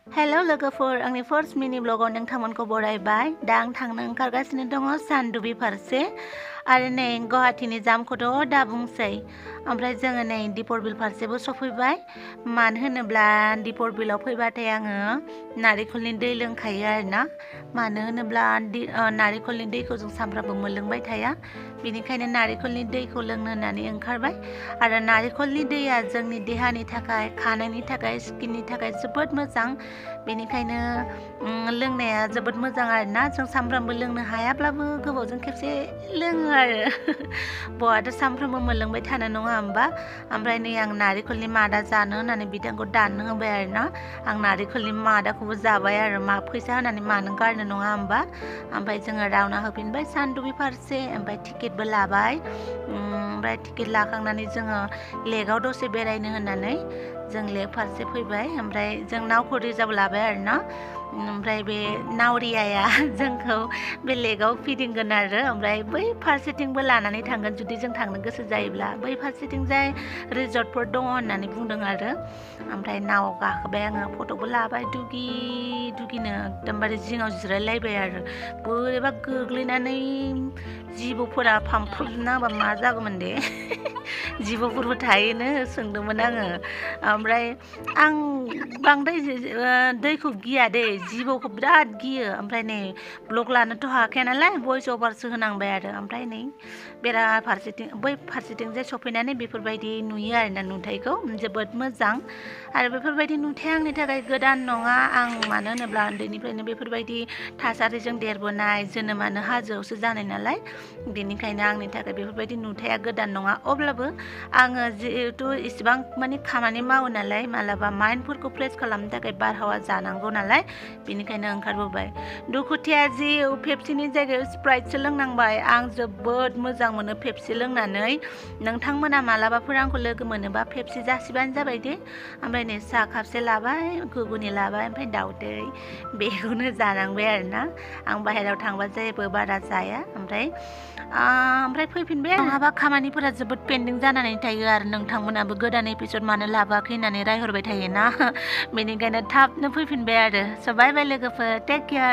हेल' लोगोफोर आंनि फार्स्ट मिनि ब्लगाव नोंथांमोनखौ बरायबाय। दा आं थांनो ओंखारगासिनो दङ सानदुबि फारसे आरो नै गुवाहाटीनि जामखौथ' दा बुंसै। ओमफ्राय जोङो नै दिपर बिल फारसेबो सफैबाय। मानो होनोब्ला दिपर बिलाव फैबाथाय आङो नारेंखलनि दै लोंखायो आरोना। मानो होनोब्ला नारेंखलनि दैखौ जों सानफ्रामबो मोनलोंबाय थाया, बेनिखायनो नारेंखलनि दैखौ लोंनो होननानै ओंखारबाय। आरो नारेंखलनि दैया जोंनि देहानि थाखाय, खानायनि थाखाय, स्किननि थाखाय जोबोद मोजां। बेनिखायनो लोंनाया जोबोद मोजां आरोना। जों सानफ्रामबो लोंनो हायाब्लाबो गोबावजों खेबसे लोङो आरो बहाथ' सानफ्रामबो मोनलोंबाय थानो नङा होमबा। ओमफ्राय नै आं नारेंखलनि मादा जानो होननानै बिथांखौ दाननो होबाय आरोना। आं नारेंखलनि मादाखौबो जाबाय आरो फैसा होनानै मानो गारनो नङा होमबा। ओमफ्राय जोङो रावना होफिनबाय सानदुबि फारसे, ओमफ्राय टिकेटबो लाबाय। ओमफ्राय टिकेट लाखांनानै जोङो लेकआव दसे बेरायनो होननानै जों लेक फारसे फैबाय। ओमफ्राय जों नावखौ रिजार्भ लाबाय आरोना। ओमफ्राय बे नावरियाया जोंखौ बे लेकआव फिदिंगोन आरो ओमफ्राय बै फारसेथिंबो लानानै थांगोन जुदि जों थांनो गोसो जायोब्ला। बै फारसेथिंजाय रिजर्टफोर दङ होननानै बुंदों आरो। ओमफ्राय नावआव गाखोबाय आङो, फट'बो लाबाय दुगि दुगिनो एकदमबारे जिङाव जिरायलायबाय आरो। बोरैबा गोग्लैनानै जिबौफोरा फानफ्रबजोबना होबा मा जागौमोन दे जिबौफोरबो थायोनो सोंदोंमोन आङो। ओमफ्राय आं बांद्राय दैखौ गिया दे, जिबौखौ बिराद गियो। ओमफ्राय नै ब्लग लानोथ' हाखाया नालाय भइस अभारसो होनांबाय आरो। ओमफ्राय नै बेरा फारसेथिं बै फारसेथिंजाय सफैनानै बेफोरबायदि नुयो आरोना नुथायखौ, जोबोद मोजां। आरो बेफोरबायदि नुथाया आंनि थाखाय गोदान नङा। आं मानो होनोब्ला उन्दैनिफ्रायनो बेफोरबायदि थासारिजों देरबोनाय, जोनोमानो हाजोआवसो जानाय नालाय, बेनिखायनो आंनि थाखाय बेफोरबायदि नुथाया गोदान नङा। अब्लाबो आङो जिहेथु इसिबां माने खामानि मावो नालाय, मालाबा माइन्डफोरखौ फ्रेस खालामनो थाखाय बारहावा जानांगौ नालाय, बेनिखायनो ओंखारबोबाय। दुखुथिया जि पेपसिनि जायगायाव स्प्राइटसो लोंनांबाय। आं जोबोद मोजां मोनो पेपसि लोंनानै। नोंथांमोना मालाबाफोर आंखौ लोगो मोनोबा पेपसि जासिबानो जाबाय दे। ओमफ्राय नै साहा कापसे लाबाय, घुगुनि लाबाय, ओमफ्राय दाउदै, बेखौनो जानांबाय आरोना। आं बाहेरायाव थांबा जेबो बारा जाया। ओमफ्राय फैफिनबाय। नङाबा खामानिफोरा जोबोद पेन्डिं जानानै थायो आरो नोंथांमोनाबो गोदान एपिसड मानो लाबोआखै होननानै रायहरबाय थायोना। बेनिखायनो थाबनो फैफिनबाय आरो। स' बाय बाय लोगोफोर, टेक केयार।